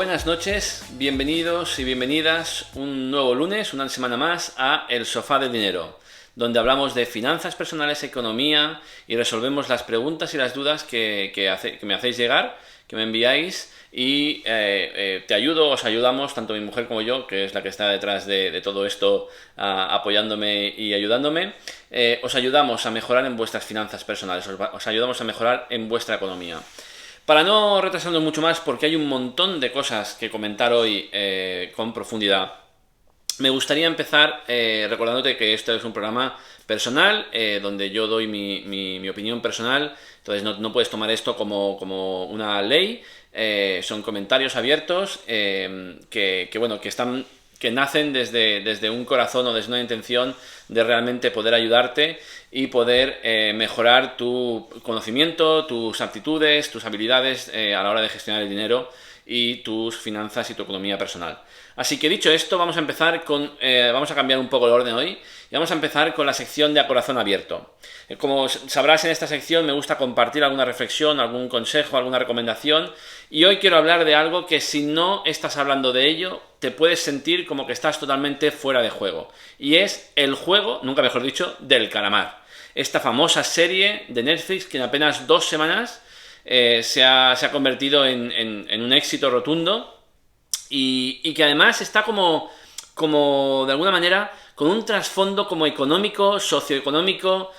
Buenas noches, bienvenidos y bienvenidas un nuevo lunes, una semana más a El Sofá del Dinero, donde hablamos de finanzas personales, economía y resolvemos las preguntas y las dudas que me hacéis llegar, que me enviáis y te ayudo, os ayudamos, tanto mi mujer como yo, que es la que está detrás de todo esto, apoyándome y ayudándome. Os ayudamos a mejorar en vuestras finanzas personales, os ayudamos a mejorar en vuestra economía. Para no retrasarnos mucho más, porque hay un montón de cosas que comentar hoy con profundidad, me gustaría empezar recordándote que esto es un programa personal, donde yo doy mi opinión personal, entonces no puedes tomar esto como una ley, son comentarios abiertos que nacen desde un corazón o desde una intención de realmente poder ayudarte y poder mejorar tu conocimiento, tus aptitudes, tus habilidades a la hora de gestionar el dinero y tus finanzas y tu economía personal. Así que dicho esto, vamos a empezar vamos a cambiar un poco el orden hoy y vamos a empezar con la sección de A Corazón Abierto. Como sabrás, en esta sección me gusta compartir alguna reflexión, algún consejo, alguna recomendación, y hoy quiero hablar de algo que, si no estás hablando de ello, te puedes sentir como que estás totalmente fuera de juego, y es el juego, nunca mejor dicho, del calamar. Esta famosa serie de Netflix que en apenas 2 semanas se ha convertido en un éxito rotundo y que además está como de alguna manera con un trasfondo como económico, socioeconómico,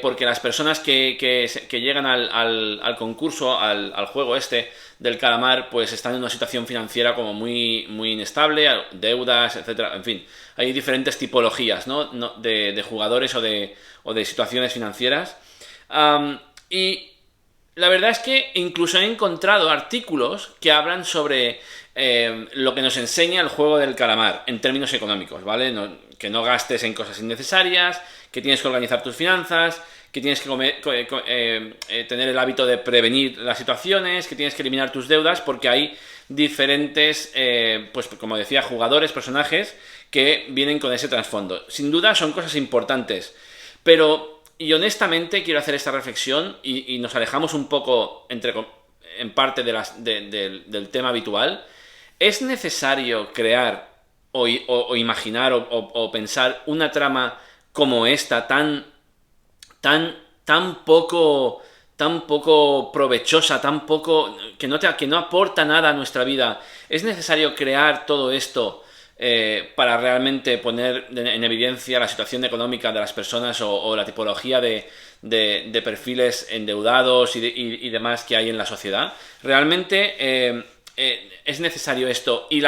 porque las personas que llegan al concurso, al juego este del calamar, pues están en una situación financiera como muy inestable, deudas, etcétera. En fin, hay diferentes tipologías, ¿no? de jugadores o de situaciones financieras. Y la verdad es que incluso he encontrado artículos que hablan sobre lo que nos enseña el juego del calamar en términos económicos, ¿vale? Que no gastes en cosas innecesarias, que tienes que organizar tus finanzas, que tienes que tener el hábito de prevenir las situaciones, que tienes que eliminar tus deudas, porque hay diferentes, pues como decía, jugadores, personajes que vienen con ese trasfondo. Sin duda son cosas importantes, pero, y honestamente quiero hacer esta reflexión y nos alejamos un poco en parte del tema habitual. ¿Es necesario crear o imaginar o pensar una trama como esta tan poco provechosa, que no aporta nada a nuestra vida? ¿Es necesario crear todo esto para realmente poner en evidencia la situación económica de las personas o la tipología de perfiles endeudados y demás que hay en la sociedad? ¿Realmente es necesario esto? Y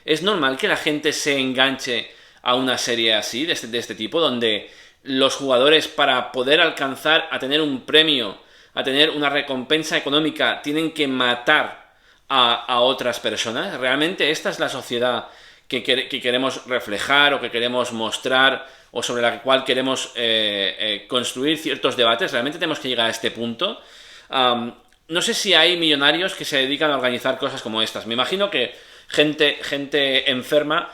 ¿es normal que la gente se enganche a una serie así, de este tipo, donde los jugadores, para poder alcanzar a tener un premio, a tener una recompensa económica, tienen que matar a otras personas? ¿Realmente esta es la sociedad que queremos reflejar o que queremos mostrar o sobre la cual queremos construir ciertos debates? ¿Realmente tenemos que llegar a este punto? No sé si hay millonarios que se dedican a organizar cosas como estas. Me imagino que gente enferma,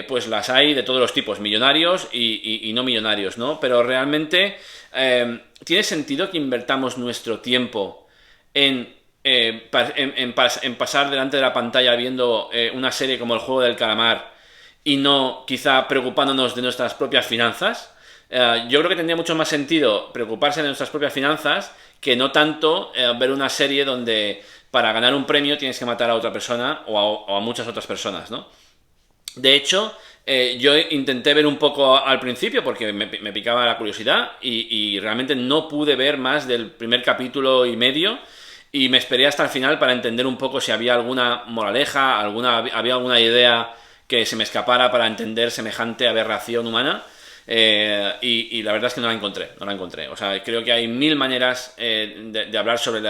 pues las hay de todos los tipos, millonarios y no millonarios, ¿no? Pero realmente ¿tiene sentido que invertamos nuestro tiempo en pasar delante de la pantalla viendo una serie como El Juego del Calamar y no quizá preocupándonos de nuestras propias finanzas? Yo creo que tendría mucho más sentido preocuparse de nuestras propias finanzas que no tanto ver una serie donde para ganar un premio tienes que matar a otra persona o a muchas otras personas, ¿no? De hecho, yo intenté ver un poco al principio porque me picaba la curiosidad y realmente no pude ver más del primer capítulo y medio, y me esperé hasta el final para entender un poco si había alguna moraleja, había alguna idea que se me escapara para entender semejante aberración humana. Y la verdad es que no la encontré. O sea, creo que hay 1000 maneras de hablar sobre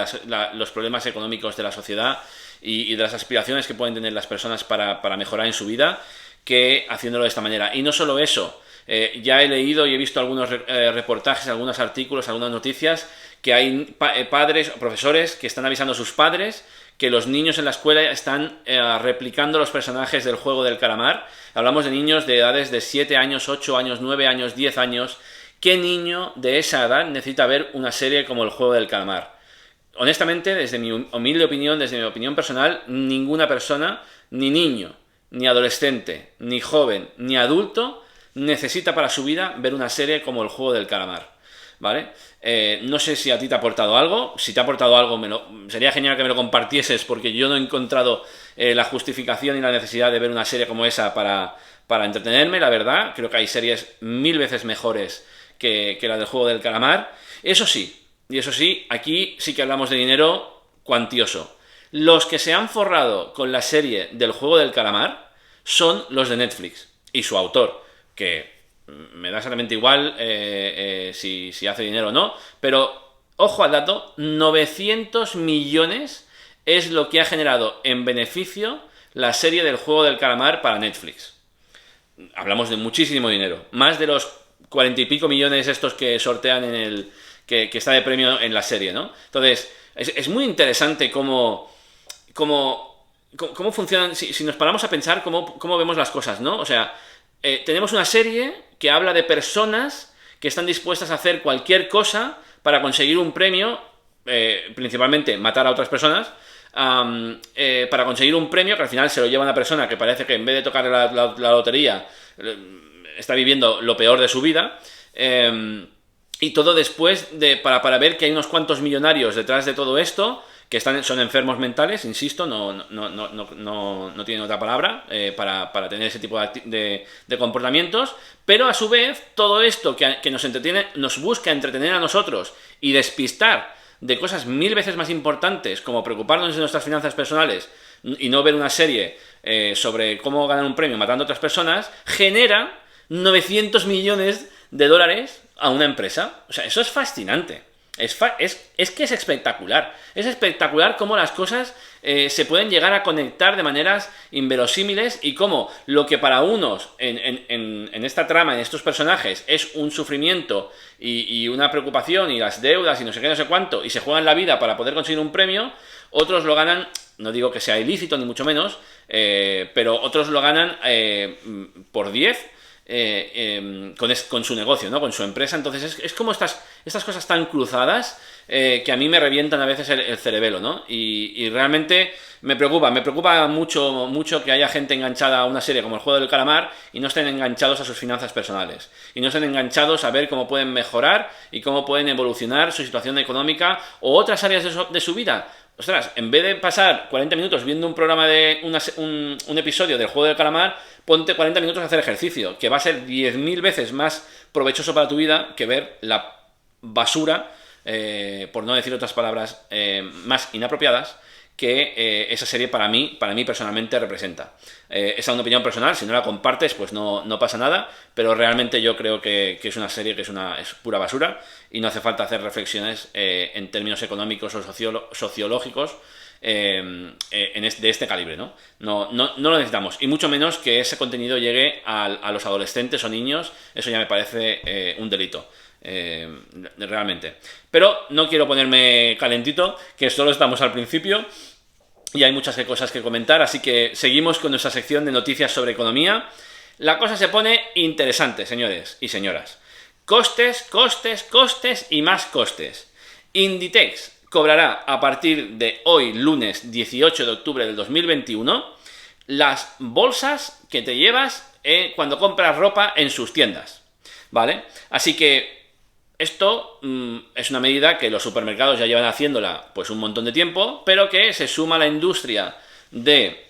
los problemas económicos de la sociedad y de las aspiraciones que pueden tener las personas para mejorar en su vida, que haciéndolo de esta manera. Y no solo eso, ya he leído y he visto algunos reportajes, algunos artículos, algunas noticias, que hay padres, profesores que están avisando a sus padres que los niños en la escuela están replicando los personajes del Juego del Calamar. Hablamos de niños de edades de 7 años, 8 años, 9 años, 10 años. ¿Qué niño de esa edad necesita ver una serie como El Juego del Calamar? honestamente, desde mi humilde opinión, desde mi opinión personal, ninguna persona, ni niño, ni adolescente, ni joven, ni adulto, necesita para su vida ver una serie como El Juego del Calamar, ¿vale? No sé si a ti te ha aportado algo. Si te ha aportado algo, sería genial que me lo compartieses, porque yo no he encontrado la justificación y la necesidad de ver una serie como esa para entretenerme, la verdad. Creo que hay series 1000 veces mejores que la del Juego del Calamar. Eso sí, aquí sí que hablamos de dinero cuantioso. Los que se han forrado con la serie del Juego del Calamar son los de Netflix y su autor, que me da exactamente igual si hace dinero o no, pero ojo al dato, 900 millones es lo que ha generado en beneficio la serie del Juego del Calamar para Netflix. Hablamos de muchísimo dinero, más de los 40 y pico millones estos que sortean en el que está de premio en la serie, ¿no? Entonces, es muy interesante cómo funcionan, si nos paramos a pensar cómo vemos las cosas, ¿no? O sea, tenemos una serie que habla de personas que están dispuestas a hacer cualquier cosa para conseguir un premio, principalmente matar a otras personas, para conseguir un premio que al final se lo lleva una persona que parece que en vez de tocar la lotería está viviendo lo peor de su vida, y todo después para ver que hay unos cuantos millonarios detrás de todo esto que son enfermos mentales, insisto, no tienen otra palabra para tener ese tipo de comportamientos, pero a su vez todo esto que nos entretiene, nos busca entretener a nosotros y despistar de cosas 1000 veces más importantes, como preocuparnos de nuestras finanzas personales y no ver una serie sobre cómo ganar un premio matando a otras personas, genera 900 millones de dólares a una empresa. O sea, eso es fascinante. Es que es espectacular. Es espectacular cómo las cosas se pueden llegar a conectar de maneras inverosímiles y cómo lo que para unos en esta trama, en estos personajes, es un sufrimiento y una preocupación y las deudas y no sé qué, no sé cuánto, y se juegan la vida para poder conseguir un premio, otros lo ganan, no digo que sea ilícito ni mucho menos, pero otros lo ganan por 10 con su negocio, ¿no? Con su empresa. Entonces es como estas cosas tan cruzadas que a mí me revientan a veces el cerebelo, ¿no? Y realmente me preocupa mucho que haya gente enganchada a una serie como El Juego del Calamar y no estén enganchados a sus finanzas personales y no estén enganchados a ver cómo pueden mejorar y cómo pueden evolucionar su situación económica o otras áreas de su vida. Ostras, en vez de pasar 40 minutos viendo un programa de un episodio del Juego del Calamar, ponte 40 minutos a hacer ejercicio, que va a ser 10.000 veces más provechoso para tu vida que ver la basura, por no decir otras palabras más inapropiadas, que esa serie para mí personalmente representa. Esa es una opinión personal, si no la compartes pues no pasa nada, pero realmente yo creo que es una serie que es pura basura y no hace falta hacer reflexiones en términos económicos o sociológicos de este calibre, ¿no? No lo necesitamos, y mucho menos que ese contenido llegue a los adolescentes o niños. Eso ya me parece un delito. Realmente. Pero no quiero ponerme calentito, que solo estamos al principio y hay muchas cosas que comentar, así que seguimos con nuestra sección de noticias sobre economía. La cosa se pone interesante, señores y señoras. Costes y más costes. Inditex cobrará a partir de hoy, lunes 18 de octubre del 2021, las bolsas que te llevas cuando compras ropa en sus tiendas, ¿vale? Así que esto es una medida que los supermercados ya llevan haciéndola pues un montón de tiempo, pero que se suma a la industria de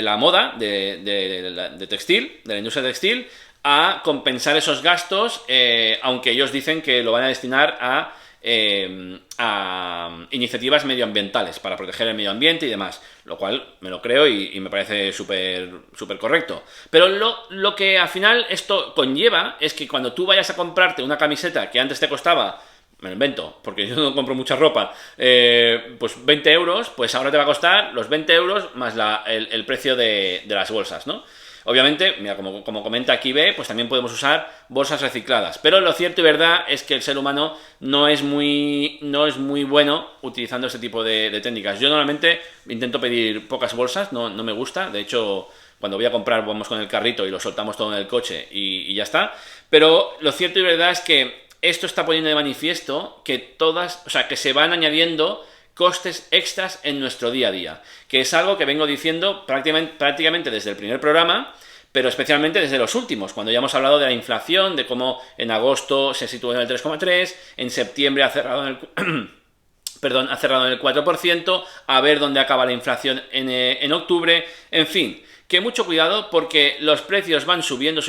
la moda, de textil, de la industria textil, a compensar esos gastos, aunque ellos dicen que lo van a destinar a iniciativas medioambientales para proteger el medio ambiente y demás, lo cual me lo creo y me parece súper correcto. Pero lo que al final esto conlleva es que cuando tú vayas a comprarte una camiseta que antes te costaba, me lo invento, porque yo no compro mucha ropa, pues 20 euros, pues ahora te va a costar los 20 euros más el precio de las bolsas, ¿no? Obviamente, mira, como comenta aquí B, pues también podemos usar bolsas recicladas. Pero lo cierto y verdad es que el ser humano no es muy bueno utilizando este tipo de técnicas. Yo normalmente intento pedir pocas bolsas, no me gusta. De hecho, cuando voy a comprar vamos con el carrito y lo soltamos todo en el coche y ya está. Pero lo cierto y verdad es que esto está poniendo de manifiesto que que se van añadiendo costes extras en nuestro día a día, que es algo que vengo diciendo prácticamente desde el primer programa, pero especialmente desde los últimos, cuando ya hemos hablado de la inflación, de cómo en agosto se situó en el 3,3, en septiembre ha cerrado en el ha cerrado en el 4%, a ver dónde acaba la inflación en octubre, en fin, que mucho cuidado porque los precios van subiendo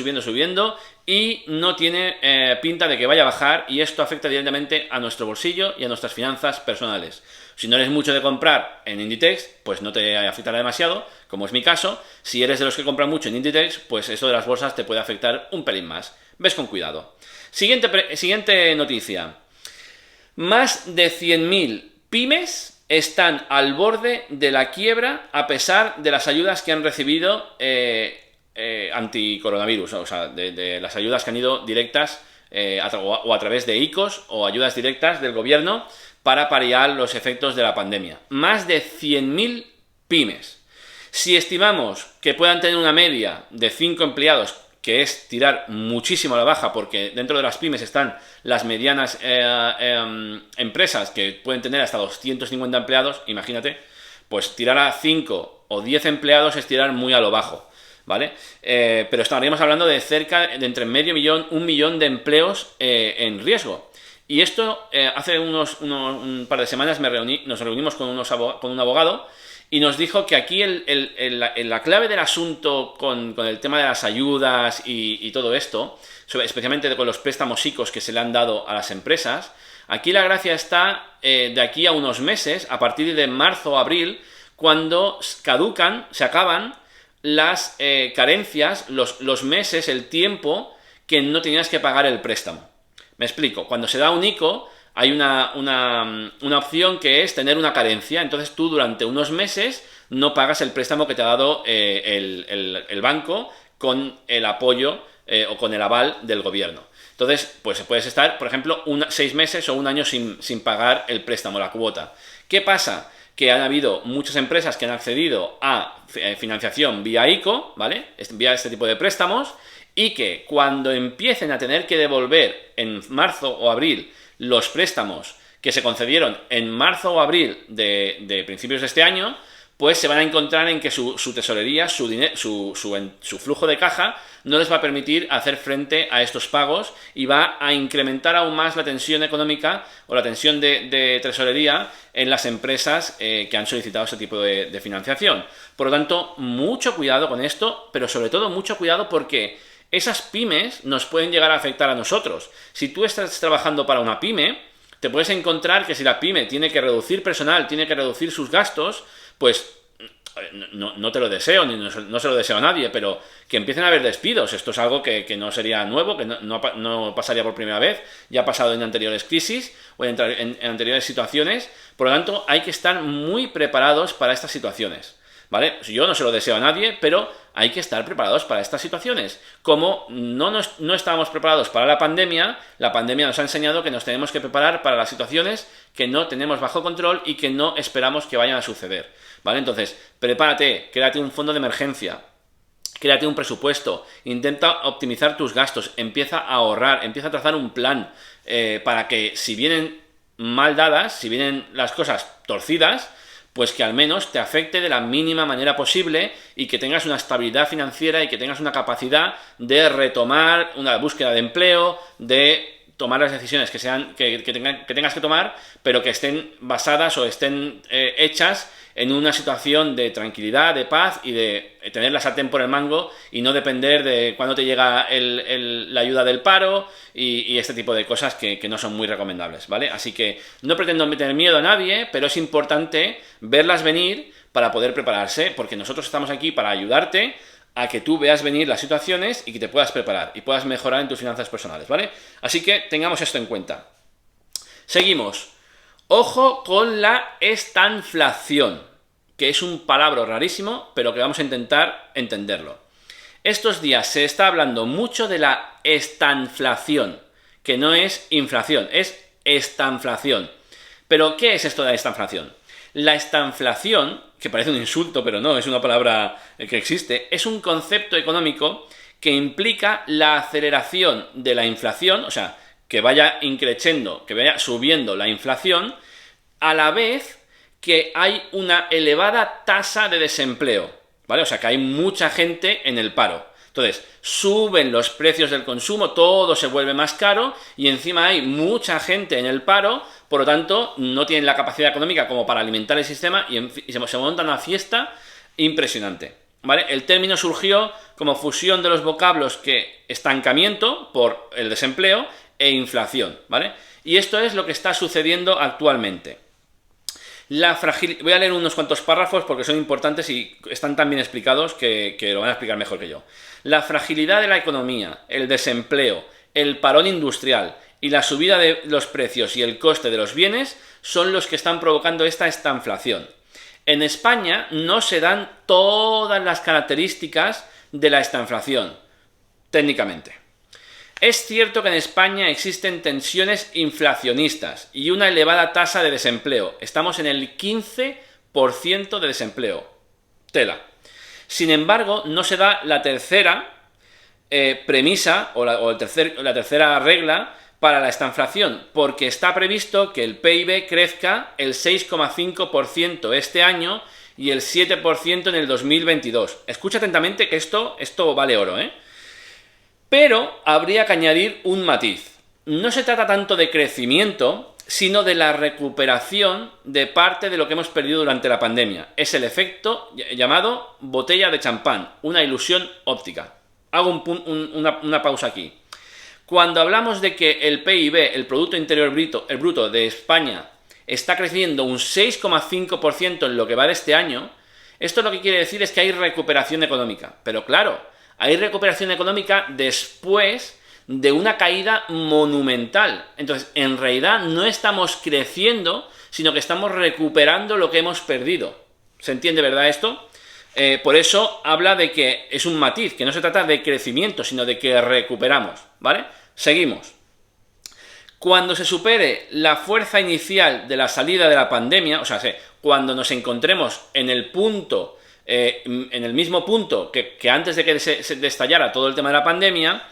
y no tiene pinta de que vaya a bajar, y esto afecta directamente a nuestro bolsillo y a nuestras finanzas personales. Si no eres mucho de comprar en Inditex, pues no te afectará demasiado, como es mi caso. Si eres de los que compran mucho en Inditex, pues eso de las bolsas te puede afectar un pelín más. Ves con cuidado. Siguiente noticia. Más de 100.000 pymes están al borde de la quiebra a pesar de las ayudas que han recibido anti-coronavirus, o sea, de las ayudas que han ido directas o a través de ICOs o ayudas directas del gobierno para paliar los efectos de la pandemia. Más de 100.000 pymes. Si estimamos que puedan tener una media de 5 empleados, que es tirar muchísimo a la baja, porque dentro de las pymes están las medianas empresas que pueden tener hasta 250 empleados, imagínate, pues tirar a 5 o 10 empleados es tirar muy a lo bajo, ¿vale? Pero estaríamos hablando de cerca de entre medio millón, 1 millón de empleos en riesgo. Y esto, hace un par de semanas nos reunimos con un abogado y nos dijo que aquí la clave del asunto con el tema de las ayudas y todo esto, especialmente con los préstamos ICOs que se le han dado a las empresas, aquí la gracia está de aquí a unos meses, a partir de marzo o abril, cuando se acaban las carencias, los meses, el tiempo que no tenías que pagar el préstamo. Me explico, cuando se da un ICO hay una opción que es tener una carencia, entonces tú durante unos meses no pagas el préstamo que te ha dado el banco con el apoyo o con el aval del gobierno. Entonces, pues puedes estar, por ejemplo, 6 meses o un año sin pagar el préstamo, la cuota. ¿Qué pasa? Que han habido muchas empresas que han accedido a financiación vía ICO, ¿vale? Vía este tipo de préstamos, y que cuando empiecen a tener que devolver en marzo o abril los préstamos que se concedieron en marzo o abril de principios de este año, pues se van a encontrar en que su tesorería, su flujo de caja, no les va a permitir hacer frente a estos pagos y va a incrementar aún más la tensión económica o la tensión de tesorería en las empresas que han solicitado ese tipo de financiación. Por lo tanto, mucho cuidado con esto, pero sobre todo mucho cuidado porque esas pymes nos pueden llegar a afectar a nosotros. Si tú estás trabajando para una pyme, te puedes encontrar que si la pyme tiene que reducir personal, tiene que reducir sus gastos, pues no te lo deseo, ni no se lo deseo a nadie, pero que empiecen a haber despidos. Esto es algo que no sería nuevo, que no pasaría por primera vez, ya ha pasado en anteriores crisis o en anteriores situaciones. Por lo tanto, hay que estar muy preparados para estas situaciones, ¿vale? Yo no se lo deseo a nadie, pero hay que estar preparados para estas situaciones. Como no estábamos preparados para la pandemia nos ha enseñado que nos tenemos que preparar para las situaciones que no tenemos bajo control y que no esperamos que vayan a suceder, ¿vale? Entonces, prepárate, créate un fondo de emergencia, créate un presupuesto, intenta optimizar tus gastos, empieza a ahorrar, empieza a trazar un plan para que si vienen mal dadas, si vienen las cosas torcidas, pues que al menos te afecte de la mínima manera posible y que tengas una estabilidad financiera y que tengas una capacidad de retomar una búsqueda de empleo, de tomar las decisiones que tengas que tomar, pero que estén basadas o estén hechas en una situación de tranquilidad, de paz y de tener la sartén por el mango y no depender de cuándo te llega la ayuda del paro y este tipo de cosas que no son muy recomendables, ¿vale? Así que no pretendo meter miedo a nadie, pero es importante verlas venir para poder prepararse, porque nosotros estamos aquí para ayudarte a que tú veas venir las situaciones y que te puedas preparar y puedas mejorar en tus finanzas personales, ¿vale? Así que tengamos esto en cuenta. Seguimos. Ojo con la estanflación, que es un palabra rarísimo, pero que vamos a intentar entenderlo. Estos días se está hablando mucho de la estanflación, que no es inflación, es estanflación. ¿Pero qué es esto de la estanflación? La estanflación, que parece un insulto, pero no, es una palabra que existe, es un concepto económico que implica la aceleración de la inflación, o sea, que vaya increciendo, que vaya subiendo la inflación, a la vez que hay una elevada tasa de desempleo, ¿vale? O sea, que hay mucha gente en el paro. Entonces, suben los precios del consumo, todo se vuelve más caro y encima hay mucha gente en el paro, por lo tanto, no tienen la capacidad económica como para alimentar el sistema y se monta una fiesta impresionante, ¿vale? El término surgió como fusión de los vocablos que estancamiento, por el desempleo, e inflación, ¿vale? Y esto es lo que está sucediendo actualmente. Voy a leer unos cuantos párrafos porque son importantes y están tan bien explicados que lo van a explicar mejor que yo. La fragilidad de la economía, el desempleo, el parón industrial y la subida de los precios y el coste de los bienes son los que están provocando esta estanflación. En España no se dan todas las características de la estanflación, técnicamente. Es cierto que en España existen tensiones inflacionistas y una elevada tasa de desempleo. Estamos en el 15% de desempleo. Tela. Sin embargo, no se da la tercera premisa o la tercera regla para la estanflación, porque está previsto que el PIB crezca el 6,5% este año y el 7% en el 2022. Escucha atentamente que esto vale oro, ¿eh? Pero habría que añadir un matiz. No se trata tanto de crecimiento, sino de la recuperación de parte de lo que hemos perdido durante la pandemia. Es el efecto llamado botella de champán, una ilusión óptica. Hago una pausa aquí. Cuando hablamos de que el PIB, el Producto Interior Bruto de España, está creciendo un 6,5% en lo que va de este año, esto lo que quiere decir es que hay recuperación económica. Pero claro, hay recuperación económica después de una caída monumental. Entonces, en realidad no estamos creciendo, sino que estamos recuperando lo que hemos perdido. ¿Se entiende, verdad, esto? Por eso habla de que es un matiz, que no se trata de crecimiento, sino de que recuperamos, ¿vale? Seguimos. Cuando se supere la fuerza inicial de la salida de la pandemia, o sea, cuando nos encontremos en el punto, en el mismo punto que antes de que se estallara todo el tema de la pandemia,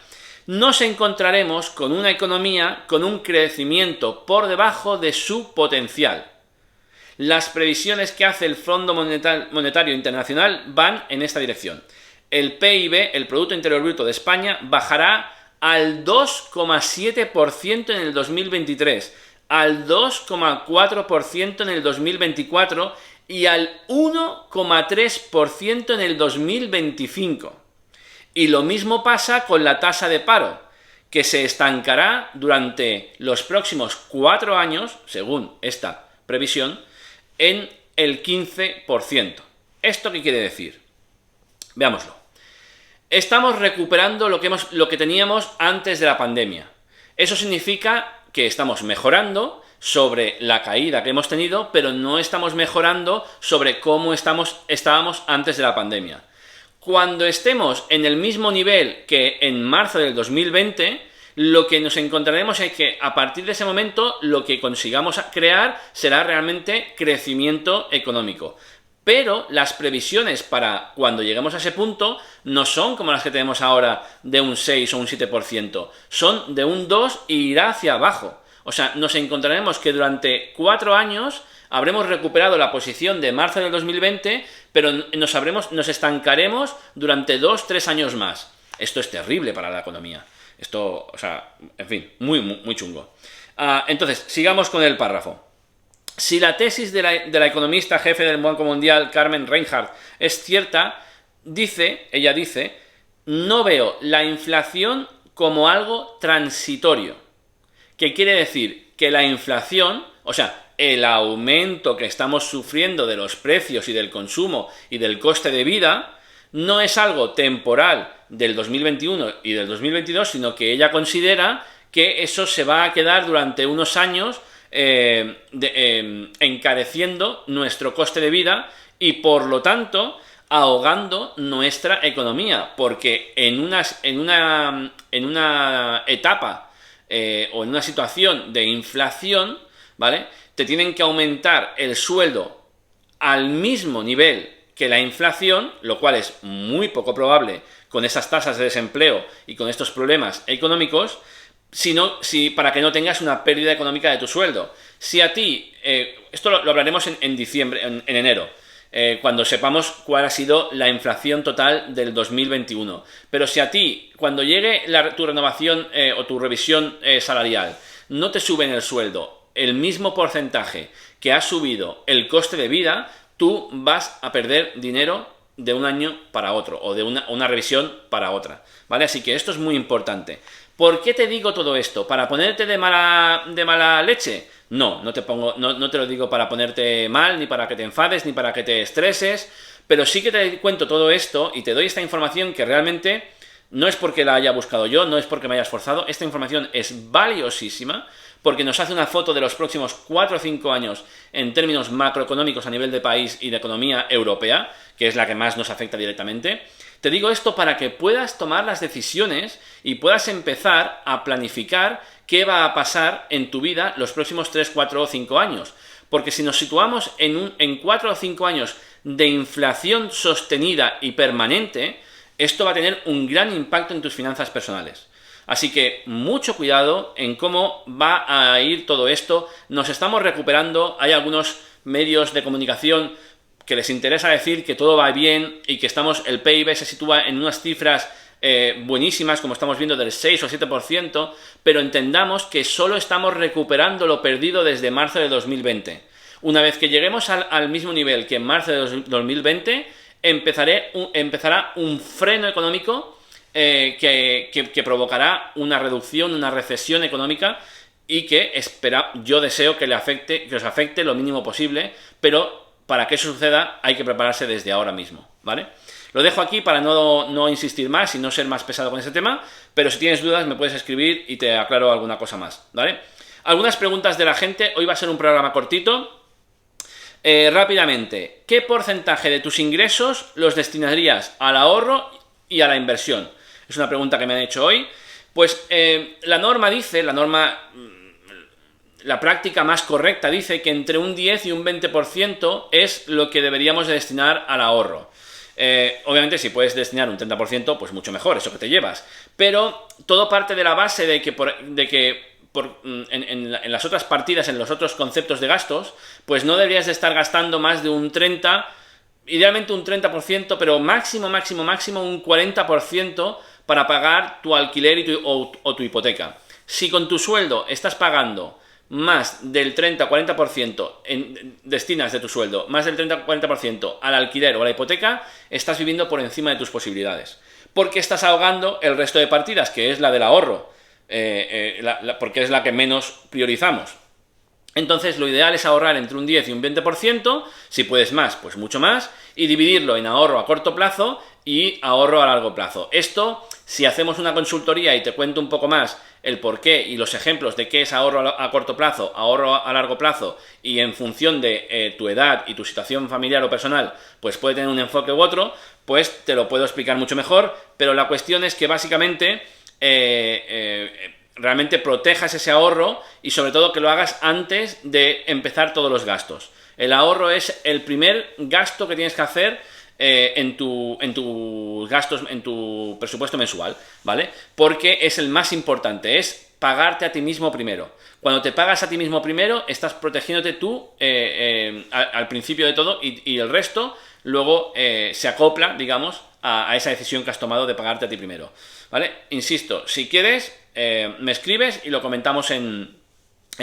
nos encontraremos con una economía con un crecimiento por debajo de su potencial. Las previsiones que hace el Fondo Monetario Internacional van en esta dirección. El PIB, el Producto Interior Bruto de España, bajará al 2,7% en el 2023, al 2,4% en el 2024 y al 1,3% en el 2025. Y lo mismo pasa con la tasa de paro, que se estancará durante los próximos 4 años, según esta previsión, en el 15%. ¿Esto qué quiere decir? Veámoslo. Estamos recuperando lo que teníamos antes de la pandemia. Eso significa que estamos mejorando sobre la caída que hemos tenido, pero no estamos mejorando sobre cómo estábamos antes de la pandemia. Cuando estemos en el mismo nivel que en marzo del 2020, lo que nos encontraremos es que a partir de ese momento lo que consigamos crear será realmente crecimiento económico. Pero las previsiones para cuando lleguemos a ese punto no son como las que tenemos ahora de un 6 o un 7%, son de un 2 y irá hacia abajo. O sea, nos encontraremos que durante 4 años habremos recuperado la posición de marzo del 2020, pero nos estancaremos durante 2-3 años más. Esto es terrible para la economía. Esto, o sea, en fin, muy chungo. Entonces, sigamos con el párrafo. Si la tesis de la economista jefe del Banco Mundial, Carmen Reinhart, es cierta, ella dice, no veo la inflación como algo transitorio. ¿Qué quiere decir? Que la inflación, o sea, el aumento que estamos sufriendo de los precios y del consumo y del coste de vida, no es algo temporal del 2021 y del 2022, sino que ella considera que eso se va a quedar durante unos años encareciendo nuestro coste de vida y, por lo tanto, ahogando nuestra economía, porque en una etapa o en una situación de inflación, ¿vale?, te tienen que aumentar el sueldo al mismo nivel que la inflación, lo cual es muy poco probable con esas tasas de desempleo y con estos problemas económicos, para que no tengas una pérdida económica de tu sueldo. Si a ti, esto lo hablaremos en diciembre, en enero, cuando sepamos cuál ha sido la inflación total del 2021. Pero si a ti, cuando llegue tu renovación o tu revisión salarial, no te suben el sueldo el mismo porcentaje que ha subido el coste de vida, tú vas a perder dinero de un año para otro, o de una revisión para otra, ¿vale? Así que esto es muy importante. ¿Por qué te digo todo esto? ¿Para ponerte de mala leche? No te lo digo para ponerte mal, ni para que te enfades, ni para que te estreses, pero sí que te cuento todo esto y te doy esta información que realmente no es porque la haya buscado yo, no es porque me haya esforzado, esta información es valiosísima, porque nos hace una foto de los próximos 4 o 5 años en términos macroeconómicos a nivel de país y de economía europea, que es la que más nos afecta directamente. Te digo esto para que puedas tomar las decisiones y puedas empezar a planificar qué va a pasar en tu vida los próximos 3, 4 o 5 años. Porque si nos situamos en 4 o 5 años de inflación sostenida y permanente, esto va a tener un gran impacto en tus finanzas personales. Así que mucho cuidado en cómo va a ir todo esto. Nos estamos recuperando, hay algunos medios de comunicación que les interesa decir que todo va bien y que el PIB se sitúa en unas cifras buenísimas, como estamos viendo, del 6 o 7%, pero entendamos que solo estamos recuperando lo perdido desde marzo de 2020. Una vez que lleguemos al mismo nivel que en marzo de 2020, empezará un freno económico que provocará una reducción, una recesión económica y que yo deseo que os afecte lo mínimo posible, pero para que eso suceda hay que prepararse desde ahora mismo, ¿vale? Lo dejo aquí para no insistir más y no ser más pesado con ese tema, pero si tienes dudas me puedes escribir y te aclaro alguna cosa más, ¿vale? Algunas preguntas de la gente, hoy va a ser un programa cortito. Rápidamente, ¿qué porcentaje de tus ingresos los destinarías al ahorro y a la inversión? Es una pregunta que me han hecho hoy. Pues la práctica más correcta dice que entre un 10 y un 20% es lo que deberíamos de destinar al ahorro. Obviamente si puedes destinar un 30%, pues mucho mejor, eso que te llevas. Pero todo parte de la base de que en las otras partidas, en los otros conceptos de gastos, pues no deberías de estar gastando más de un 30%, idealmente un 30%, pero máximo un 40% para pagar tu alquiler o tu hipoteca. Si con tu sueldo estás pagando más del 30 o 40% destinas de tu sueldo, más del 30 o 40% al alquiler o a la hipoteca, estás viviendo por encima de tus posibilidades. Porque estás ahogando el resto de partidas, que es la del ahorro, porque es la que menos priorizamos. Entonces lo ideal es ahorrar entre un 10 y un 20%, si puedes más, pues mucho más, y dividirlo en ahorro a corto plazo y ahorro a largo plazo. Esto, si hacemos una consultoría y te cuento un poco más el porqué y los ejemplos de qué es ahorro a corto plazo, ahorro a largo plazo, y en función de tu edad y tu situación familiar o personal, pues puede tener un enfoque u otro, pues te lo puedo explicar mucho mejor, pero la cuestión es que básicamente realmente protejas ese ahorro y sobre todo que lo hagas antes de empezar todos los gastos. El ahorro es el primer gasto que tienes que hacer en tus gastos, en tu presupuesto mensual, ¿vale? Porque es el más importante, es pagarte a ti mismo primero. Cuando te pagas a ti mismo primero, estás protegiéndote tú al principio de todo y el resto luego se acopla, digamos, a esa decisión que has tomado de pagarte a ti primero, ¿vale? Insisto, si quieres, me escribes y lo comentamos en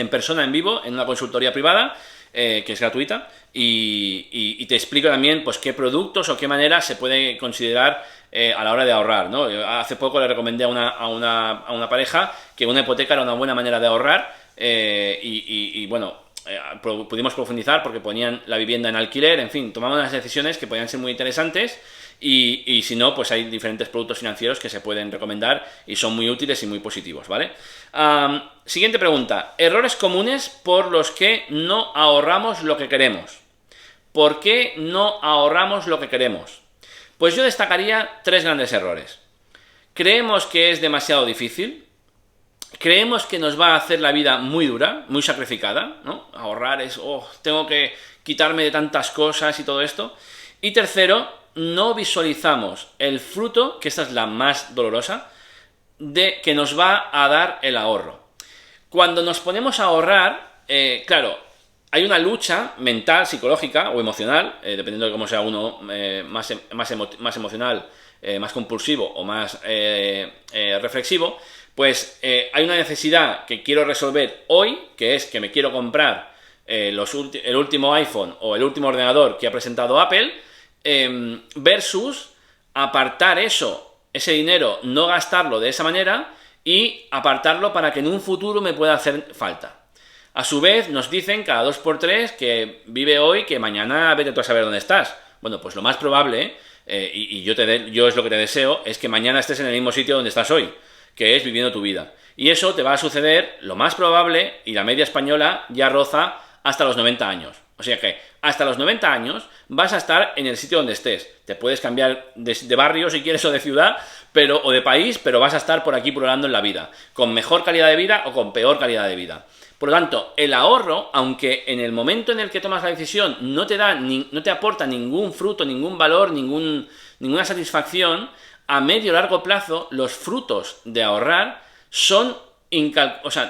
persona, en vivo, en una consultoría privada, que es gratuita, y te explico también pues qué productos o qué manera se puede considerar a la hora de ahorrar, ¿no? Hace poco le recomendé a una pareja que una hipoteca era una buena manera de ahorrar, bueno, pudimos profundizar porque ponían la vivienda en alquiler, en fin, tomamos unas decisiones que podían ser muy interesantes. Y si no, pues hay diferentes productos financieros que se pueden recomendar y son muy útiles y muy positivos, ¿vale? Siguiente pregunta. Errores comunes por los que no ahorramos lo que queremos. ¿Por qué no ahorramos lo que queremos? Pues yo destacaría 3 grandes errores. Creemos que es demasiado difícil. Creemos que nos va a hacer la vida muy dura, muy sacrificada, ¿no? Ahorrar es, tengo que quitarme de tantas cosas y todo esto. Y tercero, no visualizamos el fruto, que esta es la más dolorosa, que nos va a dar el ahorro. Cuando nos ponemos a ahorrar, claro, hay una lucha mental, psicológica o emocional, dependiendo de cómo sea uno, más emocional, más compulsivo o más reflexivo, pues hay una necesidad que quiero resolver hoy, que es que me quiero comprar el último iPhone o el último ordenador que ha presentado Apple, versus apartar ese dinero, no gastarlo de esa manera y apartarlo para que en un futuro me pueda hacer falta. A su vez nos dicen cada 2x3 que vive hoy, que mañana vete tú a saber dónde estás. Bueno, pues lo más probable, y yo es lo que te deseo, es que mañana estés en el mismo sitio donde estás hoy, que es viviendo tu vida. Y eso te va a suceder, lo más probable, y la media española ya roza hasta los 90 años. O sea que hasta los 90 años vas a estar en el sitio donde estés. Te puedes cambiar de barrio si quieres o de ciudad o de país, pero vas a estar por aquí pululando en la vida, con mejor calidad de vida o con peor calidad de vida. Por lo tanto, el ahorro, aunque en el momento en el que tomas la decisión no te aporta ningún fruto, ningún valor, ninguna satisfacción, a medio o largo plazo los frutos de ahorrar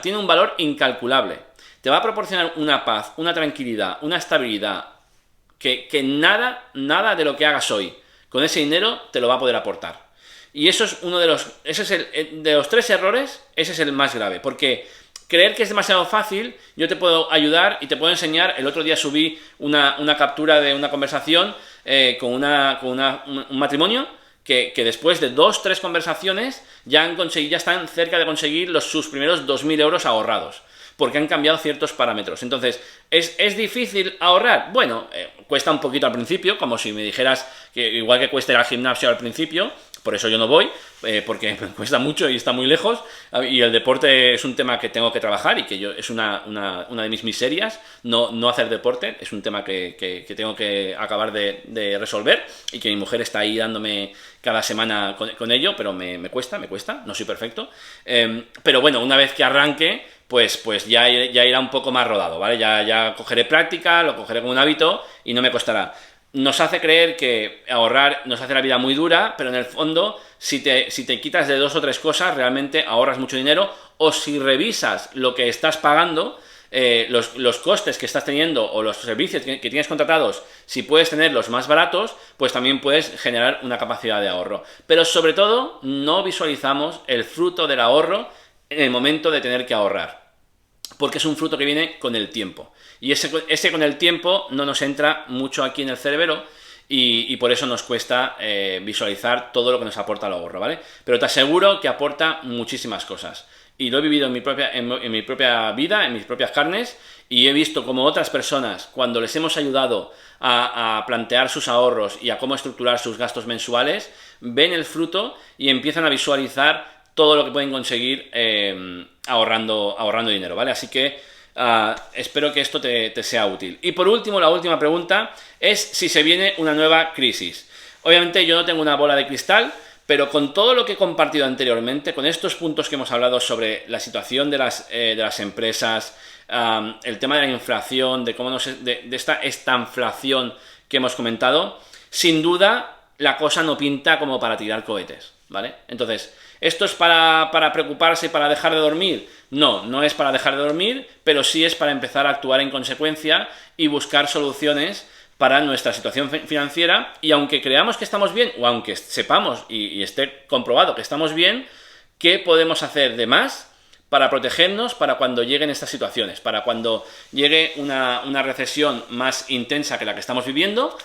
tienen un valor incalculable. Te va a proporcionar una paz, una tranquilidad, una estabilidad que nada de lo que hagas hoy con ese dinero te lo va a poder aportar. Y eso es de los 3 errores, ese es el más grave, porque creer que es demasiado fácil, yo te puedo ayudar y te puedo enseñar. El otro día subí una captura de una conversación con un matrimonio que después de 2-3 conversaciones ya están cerca de conseguir sus primeros 2.000 euros ahorrados, porque han cambiado ciertos parámetros. Entonces, ¿es difícil ahorrar? Bueno, cuesta un poquito al principio, como si me dijeras que igual que cuesta ir al gimnasio al principio. Por eso yo no voy, porque me cuesta mucho y está muy lejos, y el deporte es un tema que tengo que trabajar y que es una de mis miserias, no hacer deporte, es un tema que tengo que acabar de resolver, y que mi mujer está ahí dándome cada semana con ello, pero me cuesta, no soy perfecto, pero bueno, una vez que arranque, pues ya irá un poco más rodado, ¿vale? Ya cogeré práctica, lo cogeré como un hábito y no me costará. Nos hace creer que ahorrar nos hace la vida muy dura, pero en el fondo, si te quitas de 2 o 3 cosas, realmente ahorras mucho dinero. O si revisas lo que estás pagando, los costes que estás teniendo o los servicios que tienes contratados, si puedes tenerlos más baratos, pues también puedes generar una capacidad de ahorro. Pero sobre todo, no visualizamos el fruto del ahorro en el momento de tener que ahorrar, porque es un fruto que viene con el tiempo. Y ese con el tiempo no nos entra mucho aquí en el cerebro y por eso nos cuesta visualizar todo lo que nos aporta el ahorro, ¿vale? Pero te aseguro que aporta muchísimas cosas. Y lo he vivido en mi propia vida, en mis propias carnes, y he visto como otras personas, cuando les hemos ayudado a plantear sus ahorros y a cómo estructurar sus gastos mensuales, ven el fruto y empiezan a visualizar todo lo que pueden conseguir ahorrando dinero, ¿vale? Así que espero que esto te sea útil. Y por último, la última pregunta es si se viene una nueva crisis. Obviamente yo no tengo una bola de cristal, pero con todo lo que he compartido anteriormente, con estos puntos que hemos hablado sobre la situación de las empresas, el tema de la inflación, de esta estanflación que hemos comentado, sin duda la cosa no pinta como para tirar cohetes, ¿vale? Entonces, ¿esto es para preocuparse, para dejar de dormir? No es para dejar de dormir, pero sí es para empezar a actuar en consecuencia y buscar soluciones para nuestra situación financiera. Y aunque creamos que estamos bien, o aunque sepamos y esté comprobado que estamos bien, ¿qué podemos hacer de más para protegernos para cuando lleguen estas situaciones? Para cuando llegue una recesión más intensa que la que estamos viviendo,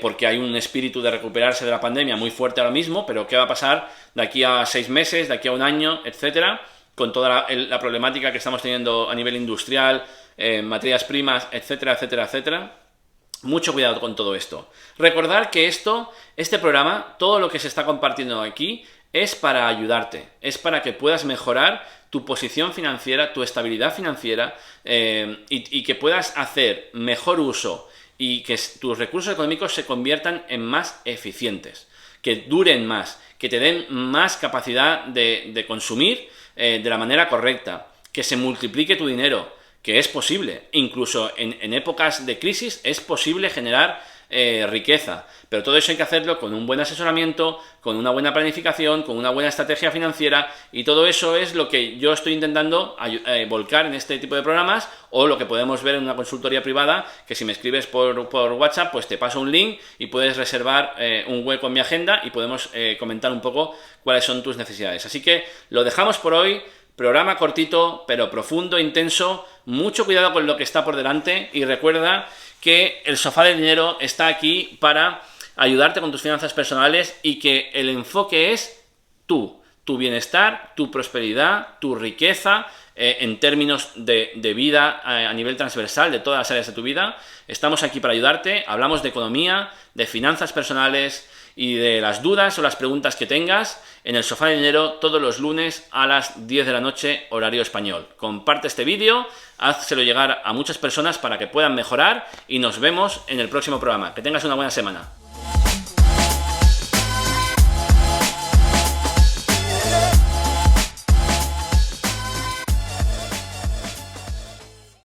porque hay un espíritu de recuperarse de la pandemia muy fuerte ahora mismo, pero ¿qué va a pasar de aquí a 6 meses, de aquí a un año, etcétera? Con toda la problemática que estamos teniendo a nivel industrial, materias primas, etcétera, etcétera, etcétera. Mucho cuidado con todo esto. Recordar que este programa, todo lo que se está compartiendo aquí, es para ayudarte, es para que puedas mejorar tu posición financiera, tu estabilidad financiera, y que puedas hacer mejor uso y que tus recursos económicos se conviertan en más eficientes, que duren más, que te den más capacidad de consumir de la manera correcta, que se multiplique tu dinero, que es posible. Incluso en épocas de crisis es posible generar riqueza. Pero todo eso hay que hacerlo con un buen asesoramiento, con una buena planificación, con una buena estrategia financiera, y todo eso es lo que yo estoy intentando volcar en este tipo de programas, o lo que podemos ver en una consultoría privada, que si me escribes por WhatsApp, pues te paso un link y puedes reservar un hueco en mi agenda y podemos comentar un poco cuáles son tus necesidades. Así que lo dejamos por hoy. Programa cortito, pero profundo, intenso. Mucho cuidado con lo que está por delante y recuerda que el Sofá del Dinero está aquí para ayudarte con tus finanzas personales y que el enfoque es tu bienestar, tu prosperidad, tu riqueza, en términos de vida a nivel transversal de todas las áreas de tu vida. Estamos aquí para ayudarte. Hablamos de economía, de finanzas personales y de las dudas o las preguntas que tengas en el Sofá del Dinero todos los lunes a las 10 de la noche, horario español. Comparte este vídeo, házselo llegar a muchas personas para que puedan mejorar y nos vemos en el próximo programa. Que tengas una buena semana.